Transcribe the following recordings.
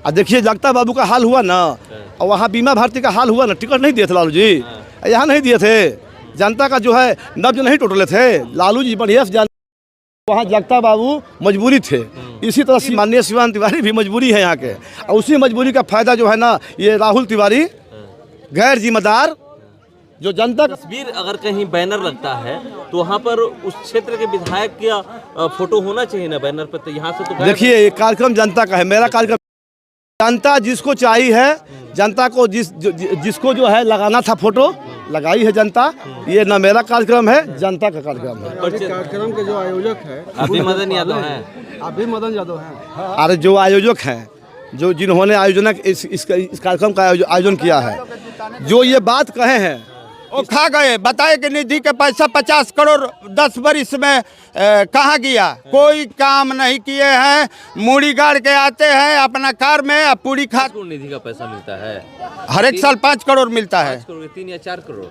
और देखिए जगता बाबू का हाल हुआ ना, और वहाँ बीमा भारती का हाल हुआ ना, टिकट नहीं दिए थे लालू जी, यहाँ नहीं दिए थे, जनता का जो है नब्ज नहीं टोटले थे लालू जी, बढ़िया से वहाँ जगता बाबू मजबूरी थे। इसी तरह से माननीय शिवानंद तिवारी भी मजबूरी है यहाँ के, और उसी मजबूरी का फायदा जो है ना ये राहुल तिवारी गैर जिम्मेदार जो जनता का तस्वीर अगर कहीं बैनर लगता है तो वहाँ पर उस क्षेत्र के विधायक का फोटो होना चाहिए ना बैनर पर, तो यहाँ से तो देखिए ये कार्यक्रम जनता का है, मेरा कार्यक्रम जनता जिसको चाहिए है, जनता को जिसको जो है लगाना था फोटो लगाई है जनता। ये ना मेरा कार्यक्रम है, जनता का कार्यक्रम है। कार्यक्रम के जो आयोजक है अभी मदन यादव हैं, अभी मदन यादव हैं। अरे जो आयोजक हैं, जो जिन्होंने आयोजन इस कार्यक्रम का आयोजन किया है, जो ये बात कहे हैं वो खा गए। बताए कि निधि के पैसा 50 करोड़ 10 वर्ष में कहाँ गया, कोई काम नहीं किए हैं। मूड़ी गाड़ के आते हैं अपना कार में, पूरी खा। निधि का पैसा मिलता है हर एक साल 5 करोड़ मिलता है, 3 या 4 करोड़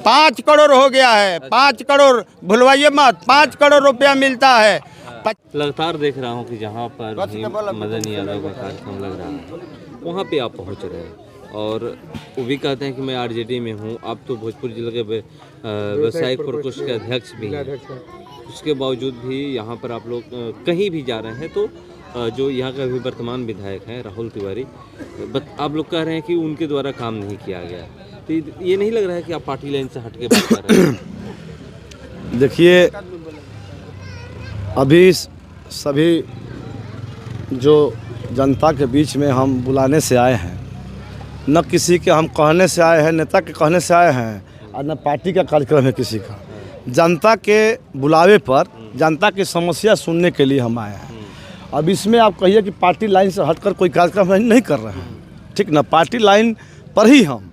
5 करोड़ हो गया है। 5 करोड़ भूलवाइए मत, 5 करोड़ रुपया मिलता है। लगातार देख रहा हूँ कि जहाँ पर भी मदन यादव का कार्यक्रम लग रहा है वहाँ पे आप पहुँच रहे हैं, और वो भी कहते हैं कि मैं आरजेडी में हूँ। आप तो भोजपुर जिले के व्यवसायिक प्रकोष्ठ के अध्यक्ष भी हैं, उसके बावजूद भी यहाँ पर आप लोग कहीं भी जा रहे हैं तो जो यहाँ का भी वर्तमान विधायक हैं राहुल तिवारी, आप लोग कह रहे हैं कि उनके द्वारा काम नहीं किया गया, तो ये नहीं लग रहा है कि आप पार्टी लाइन से हट के बात कर रहे हैं? देखिए अभी सभी जो जनता के बीच में हम बुलाने से आए हैं, न किसी के हम कहने से आए हैं, नेता के कहने से आए हैं, और न पार्टी का कार्यक्रम है किसी का। जनता के बुलावे पर जनता की समस्या सुनने के लिए हम आए हैं। अब इसमें आप कहिए कि पार्टी लाइन से हटकर कोई कार्यक्रम नहीं कर रहे हैं, ठीक ना, पार्टी लाइन पर ही हम,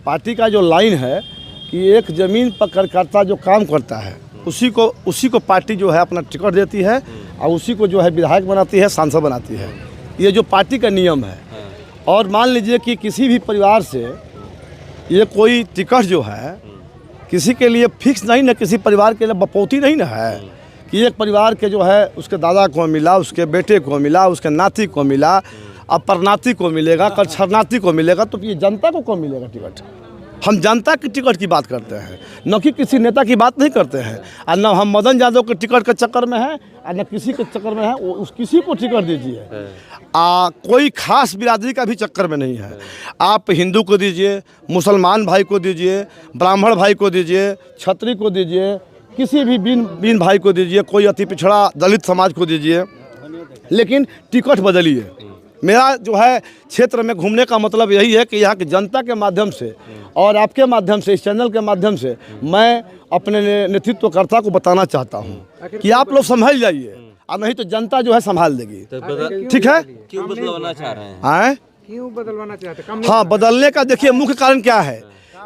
पार्टी का जो लाइन है कि एक ज़मीन पर कार्यकर्ता जो काम करता है उसी को पार्टी जो है अपना टिकट देती है, और उसी को जो है विधायक बनाती है, सांसद बनाती है। ये जो पार्टी का नियम है। और मान लीजिए कि किसी भी परिवार से ये कोई टिकट जो है किसी के लिए फिक्स नहीं ना, किसी परिवार के लिए बपौती नहीं ना है कि एक परिवार के जो है उसके दादा को मिला, उसके बेटे को मिला, उसके नाती को मिला, अब परनाती को मिलेगा, कल छरनाती को मिलेगा, तो ये जनता को कौन मिलेगा टिकट? हम जनता की टिकट की बात करते हैं, न कि किसी नेता की बात नहीं करते हैं। और न हम मदन यादव के टिकट के चक्कर में हैं, और न किसी के चक्कर में है उस किसी को टिकट दीजिए। कोई खास बिरादरी का भी चक्कर में नहीं है। आप हिंदू को दीजिए, मुसलमान भाई को दीजिए, ब्राह्मण भाई को दीजिए, क्षत्रिय को दीजिए, किसी भी बीन भाई को दीजिए, कोई अति पिछड़ा दलित समाज को दीजिए, लेकिन टिकट बदलिए। मेरा जो है क्षेत्र में घूमने का मतलब यही है कि यहाँ की जनता के माध्यम से और आपके माध्यम से, इस चैनल के माध्यम से मैं अपने नेतृत्वकर्ता को बताना चाहता हूँ कि आप लोग संभल जाइए, और नहीं तो जनता जो है संभाल देगी। ठीक है, क्यों बदलवाना चाह रहे हैं? क्यों बदलवाना चाहते हैं? हाँ, बदलने का देखिए मुख्य कारण क्या है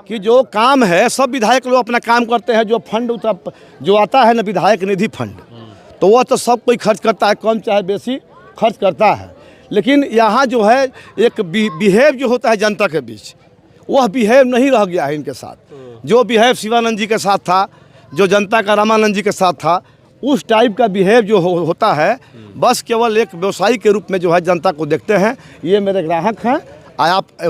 कि जो काम है सब विधायक लोग अपना काम करते हैं। जो फंड जो आता है ना विधायक निधि फंड, तो वह तो सब कोई खर्च करता है, कम चाहे बेसी खर्च करता है। लेकिन यहाँ जो है एक बिहेव जो होता है जनता के बीच, वह बिहेव नहीं रह गया है इनके साथ। जो बिहेव शिवानंद जी के साथ था, जो जनता का रामानंद जी के साथ था, उस टाइप का बिहेव जो होता है, बस केवल एक व्यवसायी के रूप में जो है जनता को देखते हैं। ये मेरे ग्राहक हैं,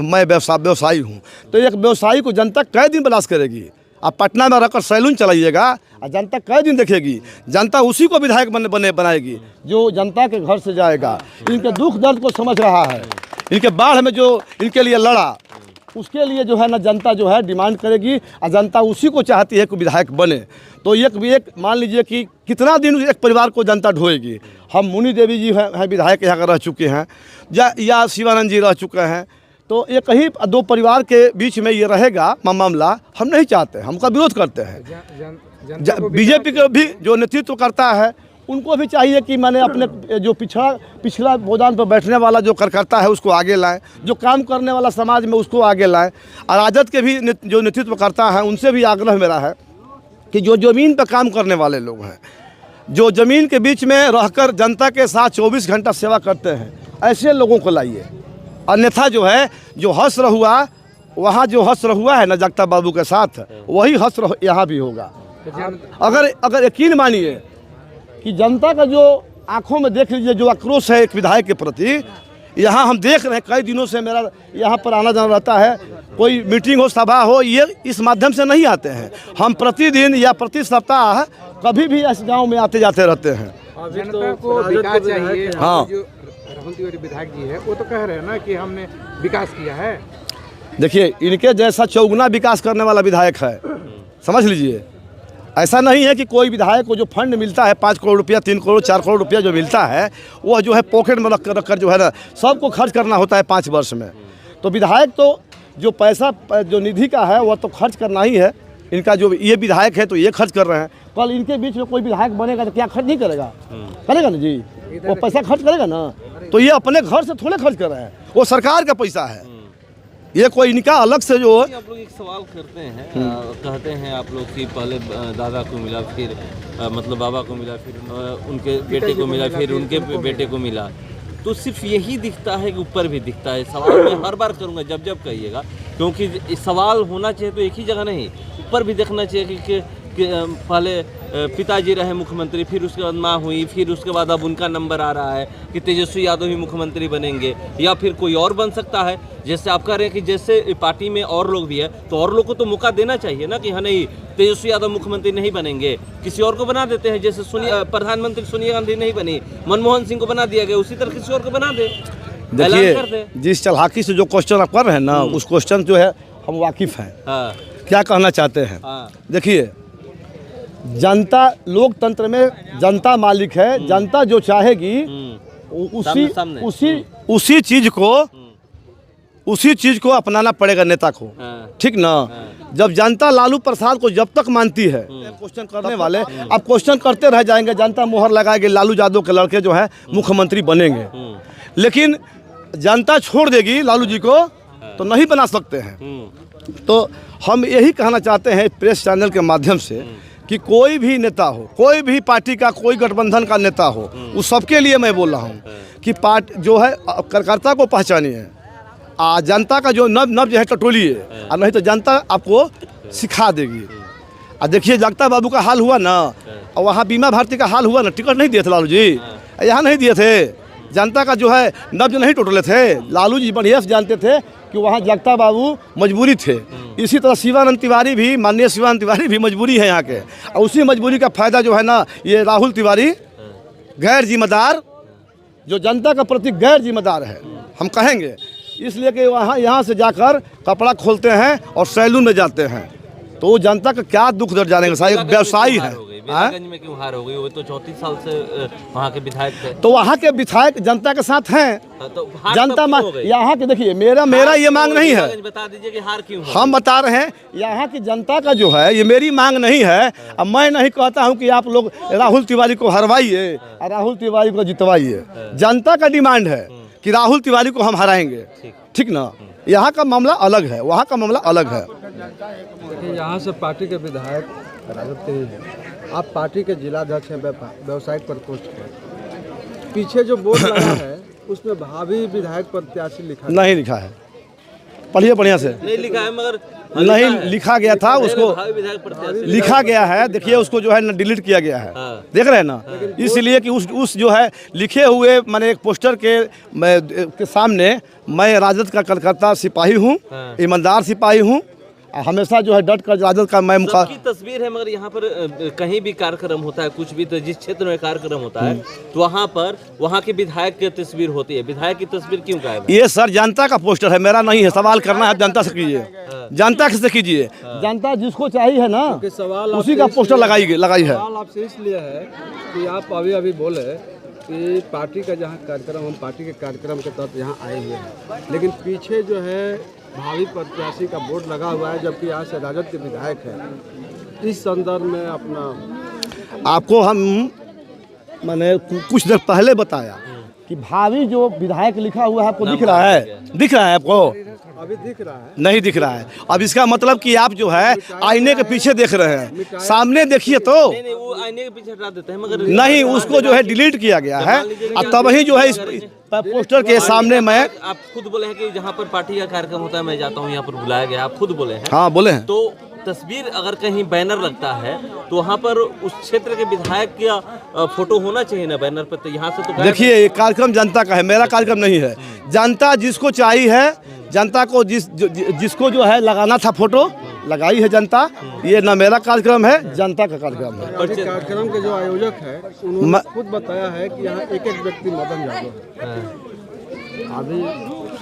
मैं व्यवसायी हूँ, तो एक व्यवसायी को जनता कई दिन बर्दाश्त करेगी? आप पटना में रहकर सैलून चलाइएगा और जनता कई दिन देखेगी? जनता उसी को विधायक बनाएगी जो जनता के घर से जाएगा, इनके दुख दर्द को समझ रहा है, इनके बाढ़ में जो इनके लिए लड़ा, उसके लिए जो है ना जनता जो है डिमांड करेगी, और जनता उसी को चाहती है कि विधायक बने। तो एक मान लीजिए कि कितना दिन एक परिवार को जनता ढोएगी। हम मुनि देवी जी हैं विधायक यहाँ का रह चुके हैं, या शिवानंद जी रह चुके हैं, तो एक ही दो परिवार के बीच में ये रहेगा मामला, हम नहीं चाहते, हम उनका विरोध करते हैं। बीजेपी के भी जो नेतृत्व करता है उनको भी चाहिए कि मैंने अपने जो पिछला गोदाम पर बैठने वाला जो कार्यकर्ता है उसको आगे लाएं, जो काम करने वाला समाज में उसको आगे लाएं। और राजद के भी जो नेतृत्व करता है उनसे भी आग्रह मेरा है कि जो ज़मीन पर काम करने वाले लोग हैं, जो ज़मीन के बीच में रहकर जनता के साथ 24 घंटा सेवा करते हैं, ऐसे लोगों को लाइए। अन्यथा जो है जो हश्र हुआ, वहाँ जो हश्र हुआ है ना जगता बाबू के साथ, वही हश्र यहाँ भी होगा। अगर यकीन मानिए कि जनता का जो आंखों में देख लीजिए जो आक्रोश है एक विधायक के प्रति, यहाँ हम देख रहे हैं कई दिनों से मेरा यहाँ पर आना जाना रहता है, कोई मीटिंग हो सभा हो ये इस माध्यम से नहीं आते हैं। हम प्रतिदिन या प्रति सप्ताह कभी भी इस गांव में आते जाते रहते हैं। जनता को विकास चाहिए। हाँ। जो राहुल तिवारी विधायक जी है वो तो कह रहे हैं ना कि हमने विकास किया है। देखिए इनके जैसा चौगुना विकास करने वाला विधायक है, समझ लीजिए। ऐसा नहीं है कि कोई विधायक को जो फंड मिलता है 5 करोड़ रुपया, 3 करोड़, 4 करोड़ रुपया जो मिलता है वह जो है पॉकेट में रख कर जो है ना सबको खर्च करना होता है 5 वर्ष में। तो विधायक तो जो पैसा जो निधि का है वह तो खर्च करना ही है। इनका जो ये विधायक है तो ये खर्च कर रहे हैं, कल इनके बीच में कोई विधायक बनेगा तो क्या खर्च नहीं करेगा? करेगा ना जी, वो पैसा खर्च करेगा ना। तो ये अपने घर से थोड़े खर्च कर रहे हैं, वो सरकार का पैसा है। ये कोई इनका अलग से जो आप लोग एक सवाल करते हैं, कहते हैं आप लोग कि पहले दादा को मिला, फिर मतलब बाबा को मिला, फिर उनके बेटे को मिला, फिर उनके बेटे को मिला, तो सिर्फ यही दिखता है कि ऊपर भी दिखता है? सवाल मैं हर बार करूंगा जब जब कहिएगा, क्योंकि सवाल होना चाहिए तो एक ही जगह नहीं, ऊपर भी देखना चाहिए कि पहले पिताजी रहे मुख्यमंत्री, फिर उसके बाद माँ हुई, फिर उसके बाद अब उनका नंबर आ रहा है कि तेजस्वी यादव ही मुख्यमंत्री बनेंगे या फिर कोई और बन सकता है। जैसे आप कह रहे हैं कि जैसे पार्टी में और लोग भी है तो और लोग को तो मौका देना चाहिए ना कि हाँ नहीं तेजस्वी यादव मुख्यमंत्री नहीं बनेंगे, किसी और को बना देते हैं। जैसे प्रधानमंत्री सोनिया गांधी नहीं बनी, मनमोहन सिंह को बना दिया गया, उसी तरह किसी और को बना दे। देखिए जिस चलाकी से जो क्वेश्चन आप कर रहे हैं ना उस क्वेश्चन जो है हम वाकिफ हैं। क्या कहना चाहते हैं? देखिए जनता लोकतंत्र में जनता मालिक है, जनता जो चाहेगी उसी चीज को अपनाना पड़ेगा नेता को, ठीक ना। जब जनता लालू प्रसाद को जब तक मानती है, क्वेश्चन करने वाले अब क्वेश्चन करते रह जाएंगे, जनता मोहर लगाएगी लालू यादव के लड़के जो है मुख्यमंत्री बनेंगे, लेकिन जनता छोड़ देगी लालू जी को तो नहीं बना सकते हैं। तो हम यही कहना चाहते हैं प्रेस चैनल के माध्यम से कि कोई भी नेता हो, कोई भी पार्टी का, कोई गठबंधन का नेता हो, उस सबके लिए मैं बोल रहा हूँ कि पार्टी जो है कार्यकर्ता को पहचानिए, जनता का जो नब्ज है टटोलिए, और नहीं तो जनता आपको सिखा देगी। और देखिए जगता बाबू का हाल हुआ ना, और वहाँ बीमा भारती का हाल हुआ ना, टिकट नहीं दिए थे लालू जी, यहाँ नहीं दिए थे। जनता का जो है नब्ज नहीं टोटले थे, लालू जी बढ़िया से जानते थे कि वहाँ जगता बाबू मजबूरी थे। इसी तरह शिवानंद तिवारी भी, माननीय शिवानंद तिवारी भी मजबूरी है यहाँ के, और उसी मजबूरी का फायदा जो है ना ये राहुल तिवारी गैर जिम्मेदार, जो जनता का प्रति गैर जिम्मेदार है हम कहेंगे, इसलिए कि वहाँ यहाँ से जाकर कपड़ा खोलते हैं और सैलून में जाते हैं, तो वो जनता का क्या दुख दर्द जानेंगे। साहब व्यवसायी है। बेलागंज में क्यों हार हो गई? वो तो 34 साल से वहाँ के विधायक थे। तो वहाँ के विधायक जनता के साथ हैं, तो जनता यहाँ के देखिए मेरा ये मांग नहीं है। बता दीजिए कि हार क्यों? हम बता रहे हैं यहाँ की जनता का जो है ये मेरी मांग नहीं है। अब मैं नहीं कहता हूँ कि आप लोग राहुल तिवारी को हरवाइए और राहुल तिवारी को जितवाइए, जनता का डिमांड है कि राहुल तिवारी को हम हराएंगे, ठीक ना। यहाँ का मामला अलग है, वहाँ का मामला अलग है। देखिए यहाँ से पार्टी के विधायक राजद के ही हैं, आप पार्टी के जिलाध्यक्ष हैं, व्यवसायिक प्रकोष्ठ हैं, पीछे जो बोर्ड लगा है उसमें भावी विधायक प्रत्याशी लिखा नहीं लिखा है, पढ़िए बढ़िया से। नहीं लिखा है, मगर नहीं लिखा गया था, उसको लिखा गया है। देखिए उसको जो है ना डिलीट किया गया है, देख रहे हैं ना। इसलिए कि उस जो है लिखे हुए मैंने एक पोस्टर के सामने मैं राजद का कार्यकर्ता सिपाही हूँ, ईमानदार सिपाही हूँ, हमेशा जो है डट कर राजद का मैं सबकी तस्वीर है। मगर यहाँ पर कहीं भी कार्यक्रम होता है, कुछ भी, तो जिस क्षेत्र में कार्यक्रम होता है तो वहाँ पर वहाँ के विधायक की तस्वीर होती है। विधायक की तस्वीर क्यों गायब है? ये सर जनता का पोस्टर है, मेरा नहीं है। सवाल करना है जनता से कीजिए, जनता से कीजिए। जनता जिसको चाहिए है ना उसी का पोस्टर लगाई है। सवाल आपसे इसलिए है कि आप अभी बोले कि पार्टी का जहाँ कार्यक्रम, हम पार्टी के कार्यक्रम के तहत यहाँ आए हुए हैं, लेकिन पीछे जो है भावी प्रत्याशी का बोर्ड लगा हुआ है, जबकि यहाँ से राजद के विधायक हैं। इस संदर्भ में अपना आपको हम मैंने कुछ देर पहले बताया कि भावी जो विधायक लिखा हुआ है आपको दिख रहा है? दिख रहा है आपको? अभी दिख रहा है, नहीं दिख रहा है। अब इसका मतलब कि आप जो है आईने के पीछे देख रहे हैं, सामने देखिए तो। नहीं, वो आईने के पीछे हटा देते हैं, मगर नहीं, उसको जो है डिलीट किया गया है, और तब ही जो है इस पोस्टर के सामने मैं। आप खुद बोले हैं कि जहाँ पर पार्टी का कार्यक्रम होता है मैं जाता हूँ, यहाँ पर बुलाया गया, आप खुद बोले हैं। हाँ बोले हैं। तो तस्वीर अगर कहीं बैनर लगता है तो वहाँ पर उस क्षेत्र के विधायक का फोटो होना चाहिए ना बैनर पर, तो यहाँ से तो देखिए ये कार्यक्रम जनता का है, मेरा कार्यक्रम नहीं है। जनता जिसको चाहिए है, जनता को जिसको जो है लगाना था फोटो लगाई है जनता। ये ना मेरा कार्यक्रम है, जनता का कार्यक्रम है। कार्यक्रम के जो आयोजक है उन्होंने खुद बताया है कि यहाँ एक एक व्यक्ति मदन यादव है।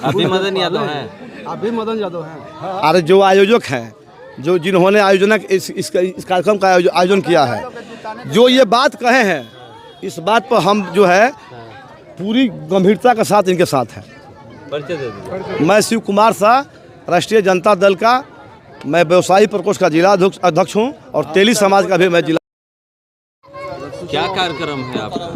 अभी मदन यादव है, अभी मदन यादव है। अरे जो आयोजक हैं, जो जिन्होंने आयोजक इस कार्यक्रम का आयोजन किया है, जो ये बात कहे हैं, इस बात पर हम जो है पूरी गंभीरता के साथ इनके साथ हैं। परिचय दे दीजिए। मैं शिव कुमार शाह, राष्ट्रीय जनता दल का मैं व्यवसायी प्रकोष्ठ का जिला अध्यक्ष हूँ और तेली समाज का भी मैं जिला। क्या कार्यक्रम है आपका?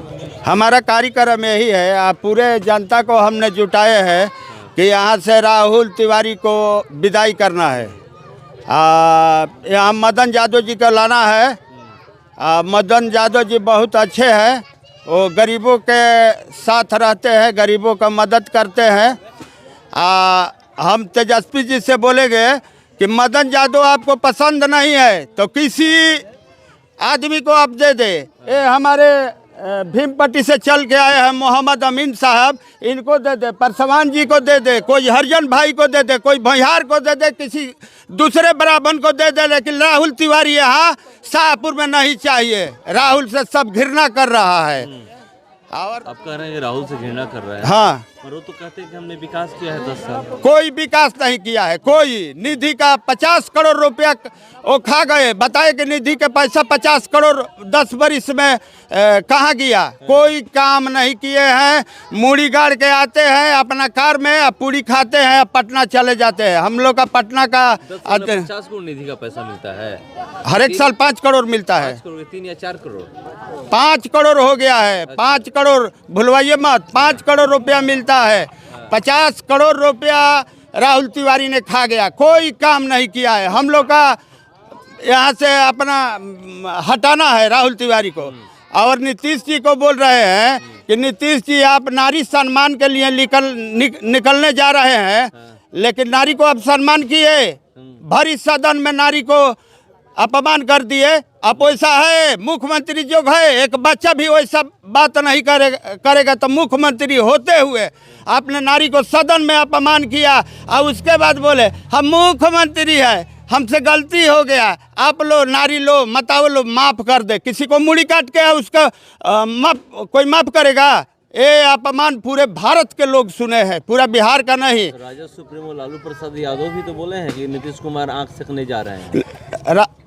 हमारा कार्यक्रम यही है, आप पूरे जनता को हमने जुटाए हैं कि यहाँ से राहुल तिवारी को विदाई करना है। यहाँ मदन यादव जी को लाना है। मदन यादव जी बहुत अच्छे हैं, वो गरीबों के साथ रहते हैं, गरीबों का मदद करते हैं। हम तेजस्वी जी से बोलेंगे कि मदन यादव आपको पसंद नहीं है तो किसी आदमी को आप दे दे। ये हमारे भीमपट्टी से चल के आए हैं मोहम्मद अमीन साहब, इनको दे दे, परसवान जी को दे दे, कोई हरिजन भाई को दे दे, कोई भैयार को दे दे, किसी दूसरे ब्राह्मण को दे दे, लेकिन राहुल तिवारी यहाँ शाहपुर में नहीं चाहिए। राहुल से सब घृणा कर रहा है। और आप कह रहे हैं राहुल से घृणा कर रहे हैं? हाँ, पर वो तो कहते हैं कि हमने विकास किया है 10 साल। कोई विकास नहीं किया है। कोई निधि का 50 करोड़ रुपया वो खा गए। बताए कि निधि के पैसा 50 करोड़ 10 बरिस में कहाँ गया? कोई काम नहीं किए हैं। मूड़ी गाड़ के आते हैं अपना कार में, पूड़ी खाते हैं, पटना चले जाते हैं। हम लोग का पटना का 50 करोड़ निधि का पैसा मिलता है, हर एक साल 5 करोड़ मिलता है। 5 करोड़ 3 या 4 करोड़ 5 करोड़ हो गया है। 5 करोड़ भुलवाइए मत, 5 करोड़ रुपया मिलता है। 50 करोड़ रुपया राहुल तिवारी ने खा गया। कोई काम नहीं किया है। हम लोग का यहाँ से अपना हटाना है राहुल तिवारी को। और नीतीश जी को बोल रहे हैं कि नीतीश जी आप नारी सम्मान के लिए निकलने जा रहे हैं, लेकिन नारी को आप सम्मान किए, भरी सदन में नारी को अपमान कर दिए। अब वैसा है मुख्यमंत्री जो है, एक बच्चा भी वैसा बात नहीं करेगा तो मुख्यमंत्री होते हुए आपने नारी को सदन में अपमान किया और उसके बाद बोले हम मुख्यमंत्री है, हमसे गलती हो गया, आप लो नारी लो मताओ लो माफ़ कर दे। किसी को मुड़ी काट के उसका कोई माफ़ करेगा? ये अपमान पूरे भारत के लोग सुने हैं, पूरा बिहार का नहीं। राजद सुप्रीमो लालू प्रसाद यादव भी तो बोले हैं कि नीतीश कुमार आंख सेकने जा रहे हैं।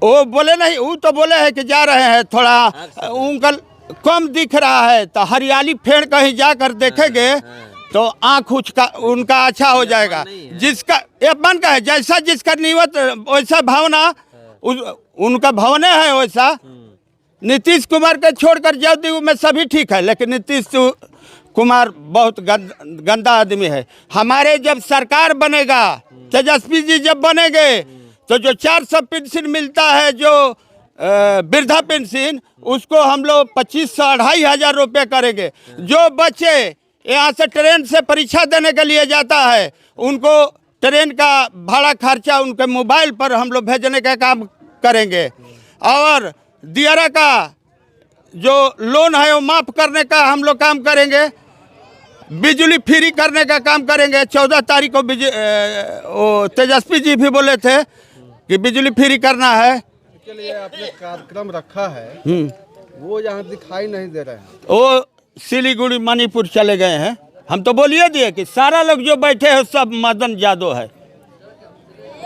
वो बोले नहीं, वो तो बोले हैं कि जा रहे हैं, थोड़ा उनका कम दिख रहा है। तो हरियाली पेड़ कहीं जाकर देखेंगे तो आँख उनका अच्छा हो जाएगा। जिसका ये मन का है, जैसा जिसका नियत वैसा भावना उनका भावना है वैसा। नीतीश कुमार के छोड़कर जदयू में सभी ठीक है, लेकिन नीतीश कुमार बहुत गंदा आदमी है। हमारे जब सरकार बनेगा, तेजस्वी जी जब बनेंगे तो जो 400 पेंशन मिलता है, जो वृद्धा पेंशन, उसको हम लोग 2500-2500 रुपये करेंगे। जो बच्चे यहाँ से ट्रेन से परीक्षा देने के लिए जाता है, उनको ट्रेन का भाड़ा खर्चा उनके मोबाइल पर हम लोग भेजने का काम करेंगे। और दियारा का जो लोन है वो माफ़ करने का हम लोग काम करेंगे। बिजली फ्री करने का काम करेंगे। 14 तारीख को वो तेजस्वी जी भी बोले थे कि बिजली फ्री करना है। इसके लिए आपने कार्यक्रम रखा है, वो यहाँ दिखाई नहीं दे रहे हैं। वो सिलीगुड़ी मणिपुर चले गए हैं। हम तो बोलिए दिए कि सारा लोग जो बैठे हैं सब मदन यादव है।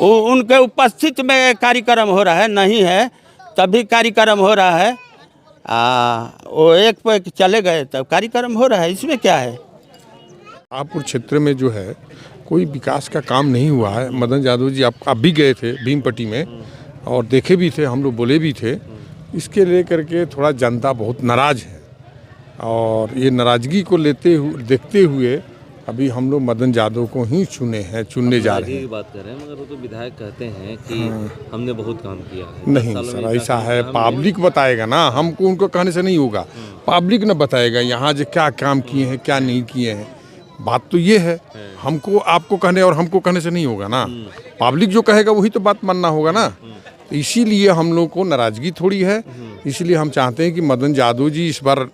वो उनके उपस्थित में कार्यक्रम हो रहा है, नहीं है तभी कार्यक्रम हो रहा है। वो एक पे चले गए तब कार्यक्रम हो रहा है, इसमें क्या है? शाहपुर क्षेत्र में जो है कोई विकास का काम नहीं हुआ है। मदन यादव जी आप भी गए थे भीमपट्टी में और देखे भी थे, हम लोग बोले भी थे। इसके लेकर के थोड़ा जनता बहुत नाराज़ है और ये नाराज़गी को देखते हुए अभी हम लोग मदन यादव को ही चुनने जा रहे हैं। बात कर रहे हैं, मगर वो तो विधायक कहते हैं कि हमने बहुत काम किया है। नहीं सर, ऐसा है, पब्लिक बताएगा ना, हमको उनको कहने से नहीं होगा। पब्लिक ने बताएगा यहाँ जो क्या काम किए हैं क्या नहीं किए हैं। बात तो ये है, हमको आपको कहने और हमको कहने से नहीं होगा ना। पब्लिक जो कहेगा वही तो बात मानना होगा ना। तो इसीलिए हम लोग को नाराज़गी थोड़ी है। इसलिए हम चाहते हैं कि मदन यादव जी इस बार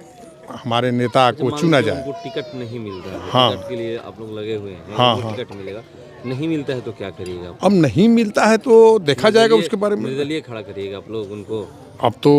हमारे नेता को चुना जाए। उनको टिकट नहीं मिल रहा है, हाँ। टिकट के लिए आप लोग लगे हुए हैं, हाँ, उनको हाँ। टिकट मिलेगा, नहीं मिलता है तो क्या करिएगा? अब नहीं मिलता है तो देखा जाएगा उसके बारे में। निर्दलीय खड़ा करिएगा आप लोग उनको? अब तो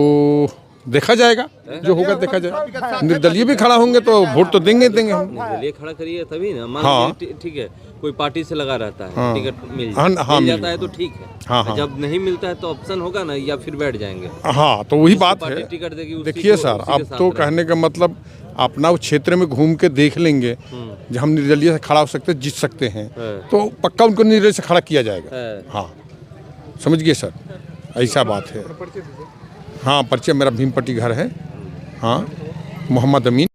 देखा जाएगा, जो होगा देखा जाएगा। निर्दलीय भी खड़ा होंगे तो वोट तो देंगे हम। निर्दलीय खड़ा करिए तभी ना। मान हाँ। लीजिए ठीक है, कोई पार्टी से लगा रहता है, हाँ। टिकट मिल हाँ, हाँ, मिल मिल जाता है तो ठीक है। हाँ, हाँ। जब नहीं मिलता है तो ऑप्शन होगा ना, या फिर बैठ जाएंगे। हाँ, तो वही जिसको बात पार्टी है। टिकट देगी उसी देखिए को- सर, उसी के अब साथ तो रहेंगे। कहने का मतलब अपना उस क्षेत्र में घूम के देख लेंगे, जब हम निर्दलीय से खड़ा हो सकते हैं, जीत सकते हैं, तो पक्का उनको निर्दलीय से खड़ा किया जाएगा। हाँ, समझ गए सर, ऐसा बात है। हाँ, परिचय मेरा भीमपट्टी घर है। हाँ, मोहम्मद अमीन।